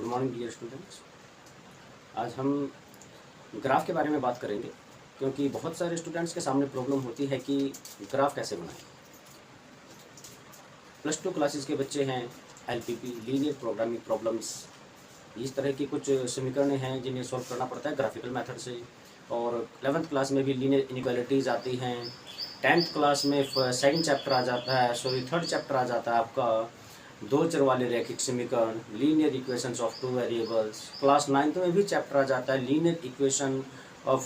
Good morning dear students. आज हम graph के बारे में बात करेंगे, क्योंकि बहुत सारे स्टूडेंट्स के सामने प्रॉब्लम होती है कि ग्राफ कैसे बनाएं। +2 क्लासेस के बच्चे हैं, LPP लीनियर प्रोग्रामिंग प्रॉब्लम्स, इस तरह की कुछ समीकरण हैं जिन्हें सॉल्व करना पड़ता है ग्राफिकल मेथड से। और 11th क्लास में भी लीनियर इनइक्वालिटीज़ आती हैं। 10th क्लास में सेकंड चैप्टर आ जाता है, थर्ड चैप्टर आ जाता है आपका दो चर वाले रैखिक समीकरण, linear equations of 2 variables. Class 9th में भी चैप्टर आ जाता है linear equation of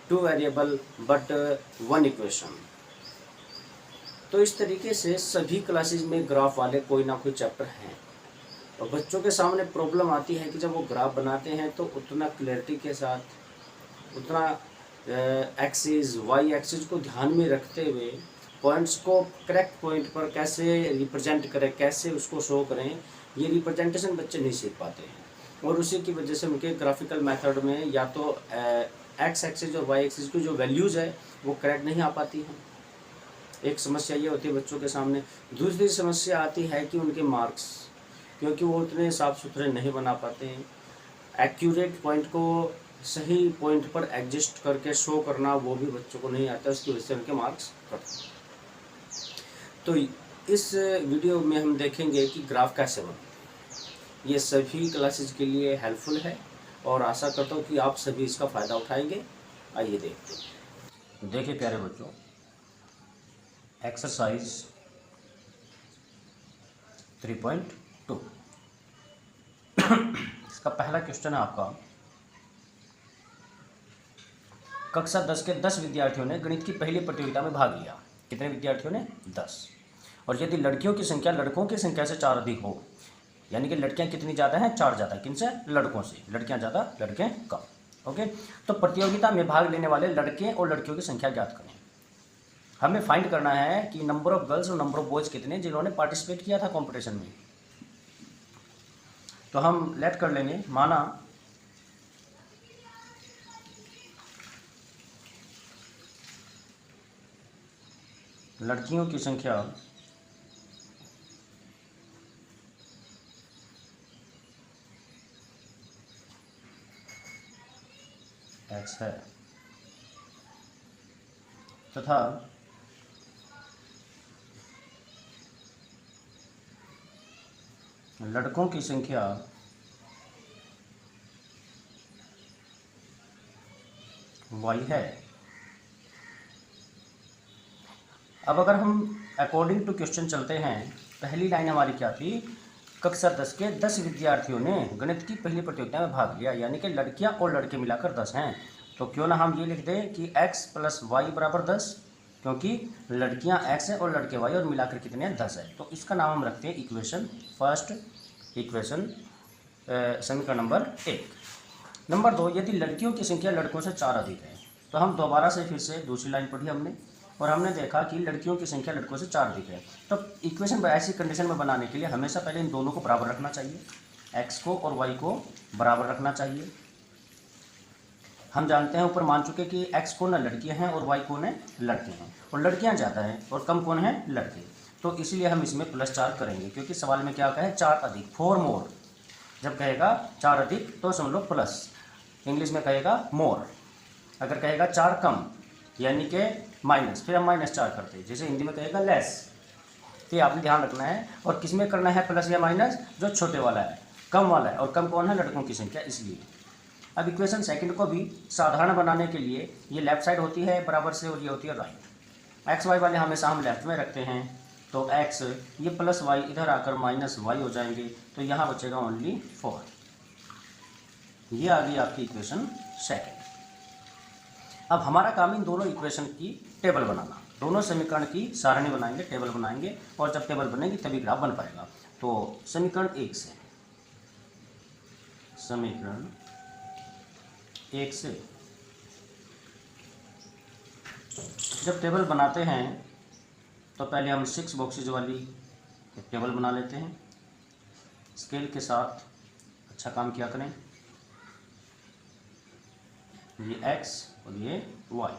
2 variable but 1 equation. तो इस तरीके से सभी क्लासेस में ग्राफ वाले कोई ना कोई चैप्टर हैं, और बच्चों के सामने प्रॉब्लम आती है कि जब वो ग्राफ बनाते हैं तो उतना क्लैरिटी के साथ, उतना एक्सिस वाई एक्सिस को ध्यान में रखते हुए पॉइंट्स को करेक्ट पॉइंट पर कैसे रिप्रेजेंट करें, कैसे उसको शो करें, ये रिप्रेजेंटेशन बच्चे नहीं सीख पाते हैं। और उसी की वजह से उनके ग्राफिकल मेथड में या तो एक्स एक्सिस और वाई एक्सिस की जो वैल्यूज़ है वो करेक्ट नहीं आ पाती हैं। एक समस्या ये होती है बच्चों के सामने। दूसरी समस्या आती है कि उनके मार्क्स, क्योंकि वो उतने साफ़ सुथरे नहीं बना पाते हैं। एक्यूरेट पॉइंट को सही पॉइंट पर एडजस्ट करके शो करना वो भी बच्चों को नहीं आता, उसकी वजह से उनके मार्क्स कटते हैं। तो इस वीडियो में हम देखेंगे कि ग्राफ कैसे बने। ये सभी क्लासेस के लिए हेल्पफुल है और आशा करता हूँ कि आप सभी इसका फ़ायदा उठाएंगे। आइए देखते हैं। देखिए प्यारे बच्चों, एक्सरसाइज 3.2 इसका पहला क्वेश्चन है आपका। कक्षा 10 के 10 विद्यार्थियों ने गणित की पहली प्रतियोगिता में भाग लिया। कितने विद्यार्थियों ने? 10। और यदि लड़कियों की संख्या लड़कों की संख्या से 4 अधिक हो, यानी कि लड़कियां कितनी ज़्यादा हैं? 4 ज़्यादा। किनसे? लड़कों से। लड़कियां ज़्यादा, लड़के कम। ओके, तो प्रतियोगिता में भाग लेने वाले लड़के और लड़कियों की संख्या ज्ञात करें। हमें फाइंड करना है कि नंबर ऑफ गर्ल्स और नंबर ऑफ बॉयज़ कितने जिन्होंने पार्टिसिपेट किया था कॉम्पिटिशन में। तो हम लेट कर लेंगे, माना लड़कियों की संख्या x है तथा लड़कों की संख्या y है। अब अगर हम अकॉर्डिंग टू क्वेश्चन चलते हैं, पहली लाइन हमारी क्या थी? कक्षा 10 के 10 विद्यार्थियों ने गणित की पहली प्रतियोगिता में भाग लिया, यानी कि लड़कियां और लड़के मिलाकर 10 हैं। तो क्यों ना हम ये लिख दें कि x + y = 10, क्योंकि लड़कियां x है और लड़के y, और मिलाकर कितने हैं? 10 है। तो इसका नाम हम रखते हैं इक्वेशन फर्स्ट, इक्वेशन समीकरण नंबर 1। नंबर 2, यदि लड़कियों की संख्या लड़कों से 4 अधिक है। तो हम दोबारा से फिर से दूसरी लाइन पढ़ी हमने, और हमने देखा कि लड़कियों की संख्या लड़कों से 4 अधिक है। तो इक्वेशन ऐसी कंडीशन में बनाने के लिए हमेशा पहले इन दोनों को बराबर रखना चाहिए, x को और y को बराबर रखना चाहिए। हम जानते हैं, ऊपर मान चुके कि x कौन है? लड़कियां हैं, और y कौन है? लड़के हैं। और लड़कियां ज़्यादा हैं और कम कौन है? लड़के। तो इसलिए हम इसमें +4 करेंगे, क्योंकि सवाल में क्या कहे? 4 अधिक, 4 मोर। जब कहेगा 4 अधिक तो समझ लो प्लस, इंग्लिश में कहेगा मोर। अगर कहेगा 4 कम यानी कि माइनस, फिर हम -4 करते हैं। जैसे हिंदी में कहेगा लेस, तो ये आपने ध्यान रखना है। और किस में करना है प्लस या माइनस? जो छोटे वाला है, कम वाला है। और कम कौन है? लड़कों की संख्या, इसलिए। अब इक्वेशन सेकंड को भी साधारण बनाने के लिए ये लेफ्ट साइड होती है बराबर से, और ये होती है राइट। एक्स वाई वाले हमेशा हम लेफ्ट में रखते हैं, तो x ये प्लस वाई इधर आकर -y हो जाएंगे, तो यहाँ बचेगा ओनली 4। ये आ गई आपकी इक्वेशन सेकंड। अब हमारा काम इन दोनों इक्वेशन की टेबल बनाना, दोनों समीकरण की सारणी बनाएंगे, टेबल बनाएंगे, और जब टेबल बनेगी तभी ग्राफ बन पाएगा। तो समीकरण 1 से, समीकरण 1 से जब टेबल बनाते हैं तो पहले हम 6 बॉक्सेज वाली एक टेबल बना लेते हैं। स्केल के साथ अच्छा काम किया करें। ये x और ये y।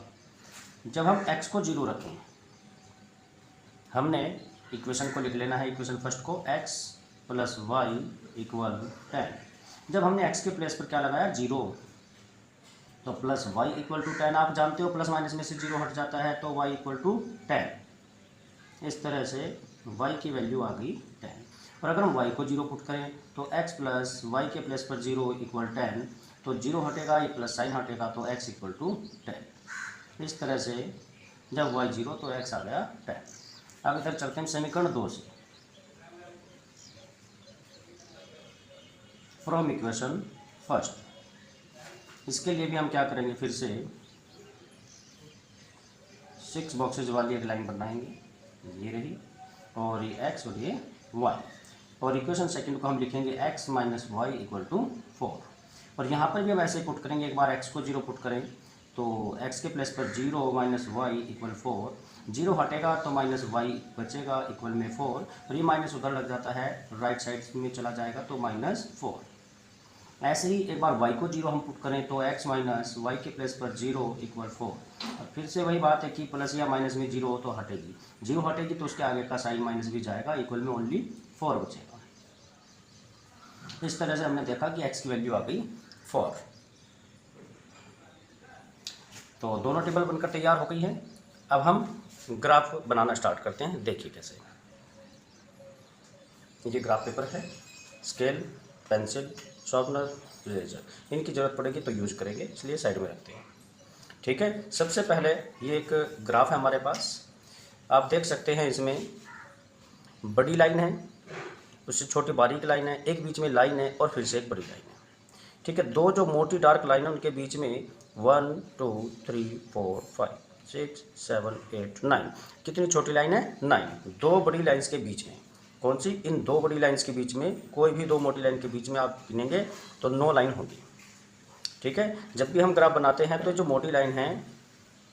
जब हम x को 0 रखें, हमने इक्वेशन को लिख लेना है, इक्वेशन फर्स्ट को x + y = 10। जब हमने x के प्लेस पर क्या लगाया 0, तो प्लस y इक्वल टू 10, आप जानते हो प्लस माइनस में से 0 हट जाता है तो y इक्वल टू 10। इस तरह से y की वैल्यू आ गई 10। और अगर हम y को 0 पुट करें तो x प्लस वाई के प्लेस पर 0 इक्वल 10, तो 0 हटेगा, ये प्लस साइन हटेगा तो x इक्वल टू 10। इस तरह से जब y 0 तो x आ गया 10। अब इधर चलते हैं समीकरण 2 से। फ्रॉम इक्वेशन फर्स्ट, इसके लिए भी हम क्या करेंगे, फिर से 6 बॉक्सेज वाली एक लाइन बनाएंगे, ये रही, और ये x और ये y, और इक्वेशन सेकंड को हम लिखेंगे x minus y equal to 4। और यहाँ पर भी हम ऐसे पुट करेंगे, एक बार x को 0 पुट करें तो x के प्लेस पर 0 माइनस वाई इक्वल 4, 0 हटेगा तो माइनस वाई बचेगा इक्वल में 4, और ये माइनस उधर लग जाता है, राइट साइड में चला जाएगा तो -4। ऐसे ही एक बार y को 0 हम पुट करें तो x माइनस वाई के प्लेस पर 0 इक्वल 4, और फिर से वही बात है कि प्लस या माइनस में 0 हो तो हटेगी, 0 हटेगी तो उसके आगे का साइन माइनस भी जाएगा, इक्वल में ओनली 4 बचेगा। इस तरह से हमने देखा कि x की वैल्यू आ गई 4। तो दोनों टेबल बनकर तैयार हो गई है। अब हम ग्राफ बनाना स्टार्ट करते हैं, देखिए कैसे। ये ग्राफ पेपर है, स्केल, पेंसिल, शार्पनर, इरेजर, इनकी ज़रूरत पड़ेगी तो यूज करेंगे, इसलिए साइड में रखते हैं। ठीक है, सबसे पहले ये एक ग्राफ है हमारे पास, आप देख सकते हैं इसमें बड़ी लाइन है, उससे छोटी बारीक लाइन है, एक बीच में लाइन है और फिर से एक बड़ी लाइन है। ठीक है, दो जो मोटी डार्क लाइन है उनके बीच में 1 2 3 4 5 6 7 8 9, कितनी छोटी लाइन है 9। दो बड़ी लाइन्स के बीच में, कौन सी, इन दो बड़ी लाइन्स के बीच में, कोई भी दो मोटी लाइन के बीच में आप गिनेंगे तो 9 लाइन होगी। ठीक है, जब भी हम ग्राफ बनाते हैं तो जो मोटी लाइन है,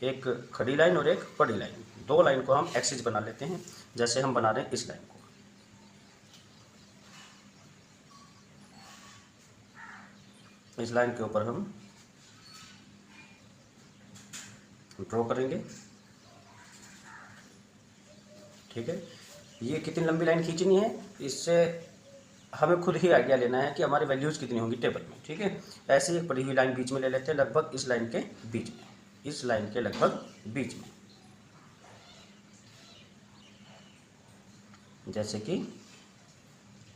एक खड़ी लाइन और एक बड़ी लाइन, दो लाइन को हम एक्सिस बना लेते हैं, जैसे हम बना रहे हैं इस लाइन को। इस लाइन के ऊपर हम ड्रॉ करेंगे। ठीक है, ये कितनी लंबी लाइन खींचनी है, इससे हमें खुद ही आइडिया लेना है कि हमारी वैल्यूज़ कितनी होंगी टेबल में। ठीक है, ऐसे ही एक बड़ी हुई लाइन बीच में ले लेते हैं, लगभग इस लाइन के बीच में, इस लाइन के लगभग बीच में, जैसे कि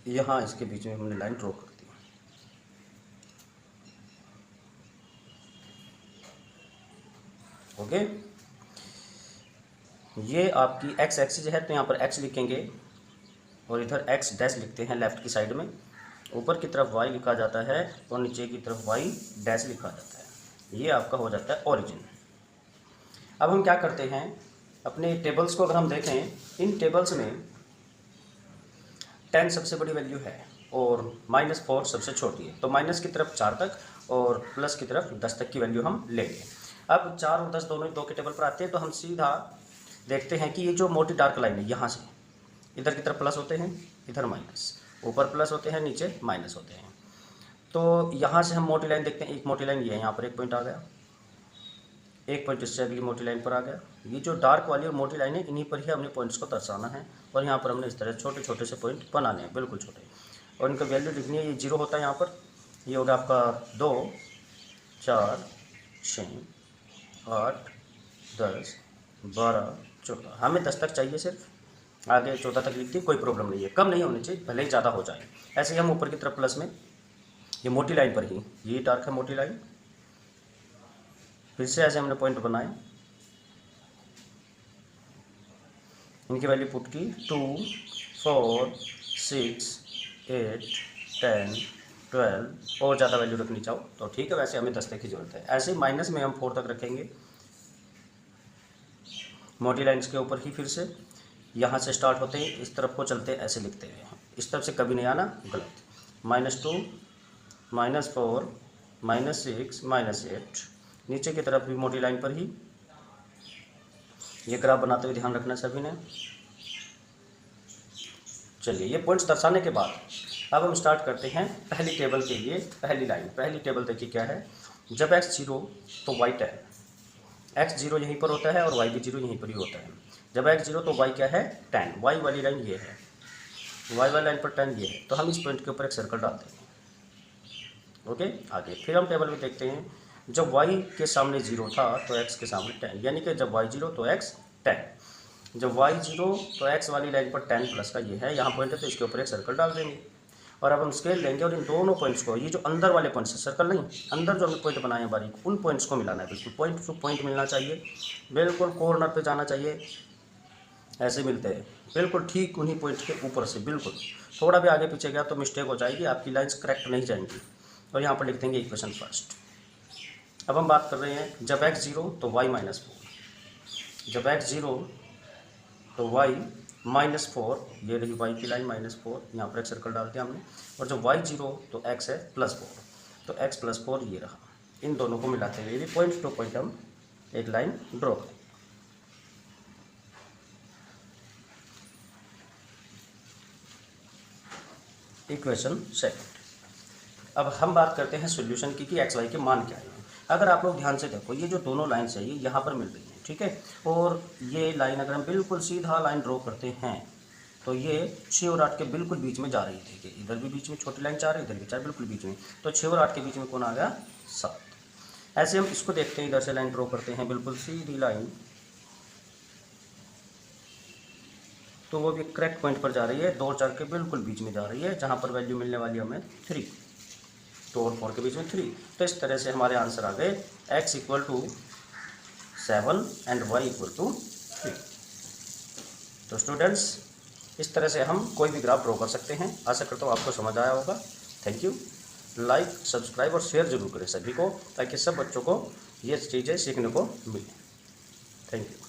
यहाँ इसके बीच में हमने लाइन ड्रॉ कर दी। ओके, ये आपकी x एक्सिस है, तो यहाँ पर x लिखेंगे और इधर x डैश लिखते हैं लेफ्ट की साइड में, ऊपर की तरफ y लिखा जाता है और नीचे की तरफ y डैश लिखा जाता है। ये आपका हो जाता है ओरिजिन। अब हम क्या करते हैं, अपने टेबल्स को अगर हम देखें, इन टेबल्स में 10 सबसे बड़ी वैल्यू है और -4 सबसे छोटी है, तो माइनस की तरफ 4 तक और प्लस की तरफ 10 तक की वैल्यू हम लेंगे। अब 4 और 10 दोनों ही 2 के टेबल पर आते हैं, तो हम सीधा देखते हैं कि ये जो मोटी डार्क लाइन है, यहाँ से इधर की तरफ प्लस होते हैं, इधर माइनस, ऊपर प्लस होते हैं, नीचे माइनस होते हैं। तो यहाँ से हम मोटी लाइन देखते हैं, एक मोटी लाइन ये है, यहाँ पर एक पॉइंट आ गया, एक पॉइंट इससे अगली मोटी लाइन पर आ गया। ये जो डार्क वाली और मोटी लाइन है, इन्हीं पर ही हमने पॉइंट्स को दर्शाना है, और यहाँ पर हमने इस तरह छोटे छोटे से पॉइंट बनाने हैं, बिल्कुल छोटे, और इनका वैल्यू लिखनी है। ये 0 होता है यहाँ पर, ये होगा आपका 2 4 6 8 10 12 14, हमें 10 तक चाहिए सिर्फ, आगे 14 तक लिखती है, कोई प्रॉब्लम नहीं है, कम नहीं होनी चाहिए, भले ही ज़्यादा हो जाए। ऐसे ही हम ऊपर की तरफ प्लस में, ये मोटी लाइन पर ही, ये डार्क है मोटी लाइन, फिर से ऐसे हमने पॉइंट बनाए, इनकी वैल्यू पुट की 2 4 6 8 10 12, और ज़्यादा वैल्यू रखनी चाहो तो ठीक है, वैसे हमें 10 तक की ज़रूरत है। ऐसे ही माइनस में हम 4 तक रखेंगे, मोटी लाइन्स के ऊपर ही, फिर से यहाँ से स्टार्ट होते हैं, इस तरफ को चलते हैं, ऐसे लिखते हैं, इस तरफ से कभी नहीं आना, गलत। -2 -4 -6 -8, नीचे की तरफ भी मोटी लाइन पर ही। ये ग्राफ बनाते हुए ध्यान रखना सभी ने। चलिए, ये पॉइंट्स दर्शाने के बाद अब हम स्टार्ट करते हैं पहली टेबल के लिए। पहली लाइन, पहली टेबल देखिए क्या है, जब x 0 तो y 10, x 0 यहीं पर होता है और y भी 0 यहीं पर ही होता है। जब x 0 तो y क्या है 10, y वाली लाइन ये है, y वाली लाइन पर 10 ये है, तो हम इस पॉइंट के ऊपर एक सर्कल डालते हैं। ओके, आगे फिर हम टेबल में देखते हैं, जब y के सामने 0 था तो x के सामने 10, यानी कि जब y 0 तो x 10। जब y 0 तो x वाली लाइन पर 10 प्लस का ये है, यहाँ पॉइंट है तो इसके ऊपर एक सर्कल डाल देंगे और अब हम स्केल लेंगे और इन दोनों पॉइंट्स को, ये जो अंदर वाले पॉइंट्स है, सर्कल नहीं, अंदर जो हमने पॉइंट बनाए हैं बारीक, उन पॉइंट्स को मिलाना है, बिल्कुल पॉइंट टू पॉइंट मिलना चाहिए, बिल्कुल कॉर्नर पे जाना चाहिए, ऐसे मिलते हैं बिल्कुल ठीक उन्हीं पॉइंट के ऊपर से। बिल्कुल थोड़ा भी आगे पीछे गया तो मिस्टेक हो जाएगी, आपकी लाइंस करेक्ट नहीं जाएंगी। और यहाँ पर लिख देंगे इक्वेशन फर्स्ट। अब हम बात कर रहे हैं, जब x 0 तो y -4, जब x 0 तो y -4, ये रही y की लाइन -4, यहाँ पर एक सर्कल डाल दिया हमने, और जब y 0 तो x है +4, तो x +4 ये रहा। इन दोनों को मिलाते हुए भी पॉइंट टू पॉइंट हम एक लाइन ड्रॉ करें। Equation second. अब हम बात करते हैं सॉल्यूशन की कि एक्स वाई के मान क्या है। अगर आप लोग ध्यान से देखो, ये जो दोनों लाइन्स है ये यहाँ पर मिल रही हैं, ठीक है, और ये लाइन अगर हम बिल्कुल सीधा लाइन ड्रॉ करते हैं तो ये 6 और 8 के बिल्कुल बीच में जा रही थी, कि इधर भी बीच में छोटी लाइन जा रही है, इधर भी 4 बिल्कुल बीच में, तो 6 और 8 के बीच में कौन आ गया? 7। ऐसे हम इसको देखते हैं, इधर से लाइन ड्रॉ करते हैं बिल्कुल सीधी लाइन, तो वो भी करेक्ट पॉइंट पर जा रही है, 2 और 4 के बिल्कुल बीच में जा रही है, जहाँ पर वैल्यू मिलने वाली हमें 3, 2 और 4 के बीच में 3। तो इस तरह से हमारे आंसर आ गए x = 7 एंड y = 3। तो स्टूडेंट्स, इस तरह से हम कोई भी ग्राफ ड्रॉ कर सकते हैं। आशा करता हूँ आपको समझ आया होगा। Thank you. लाइक, सब्सक्राइब और शेयर जरूर करें सभी को, ताकि सब बच्चों को ये चीज़ें सीखने को मिले। Thank you.